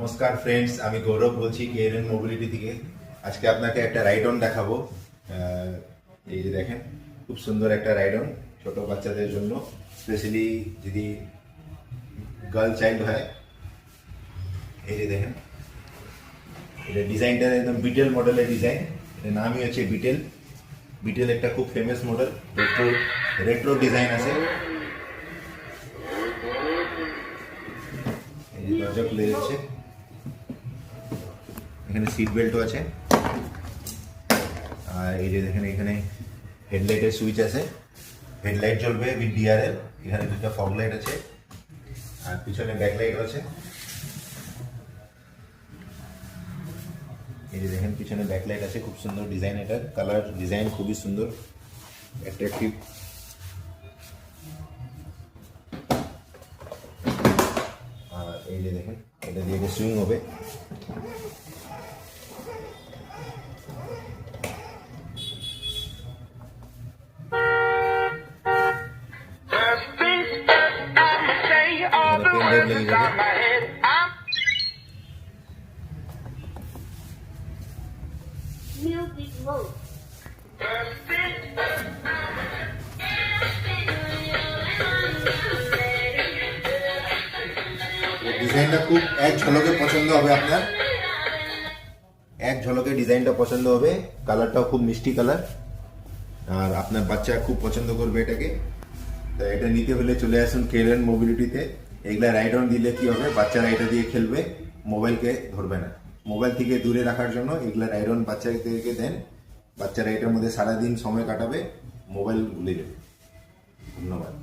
নমস্কার ফ্রেন্ডস, আমি গৌরব বলছি কেএনএন মোবিলিটি থেকে। আজকে আপনাকে একটা রাইড অন দেখাবো। এই যে দেখেন, খুব সুন্দর একটা রাইড অন ছোট বাচ্চাদের জন্য, স্পেশালি যদি গার্ল চাইল্ড হয়। এই যে দেখেন, এটা ডিজাইনটা একদম বিটেল মডেলের ডিজাইন। এর নামই হচ্ছে বিটেল। বিটেল একটা খুব ফেমাস মডেল, রেট্রো ডিজাইন আছে। এই যে দরজা খুলে যাচ্ছে, এখানে সিট বেল্টও আছে। আর এই যে দেখেন, এখানে হেডলাইটের সুইচ আছে, হেডলাইট জ্বলবে উইথ ডিআরএল। এখানে দুটো ফগ লাইট আছে, আর পিছনে ব্যাকলাইট আছে। এই যে দেখেন, পিছনে ব্যাকলাইট আছে, খুব সুন্দর ডিজাইন। এটার কালার ডিজাইন খুবই সুন্দর, অ্যাট্রাকটিভ। আর এই যে দেখেন, এটা দিয়ে সুইং হবে। লেগে যাবে। ডিজাইনটা খুব এক ঝলকে পছন্দ হবে আপনার, এক ঝলকে ডিজাইনটা পছন্দ হবে। কালারটাও খুব মিষ্টি কালার, আর আপনার বাচ্চা খুব পছন্দ করবে এটাকে। তো এটা নিতে হলে চলে আসুন কেএনএন মোবিলিটিতে। এগুলা রাইড অন দিলে কি হবে, বাচ্চারা এটা দিয়ে খেলবে, মোবাইলকে ধরবে না। মোবাইল থেকে দূরে রাখার জন্য এগুলা রাইড অন বাচ্চাদেরকে দেন। বাচ্চারা এটার মধ্যে সারাদিন সময় কাটাবে, মোবাইল ভুলে যাবে। ধন্যবাদ।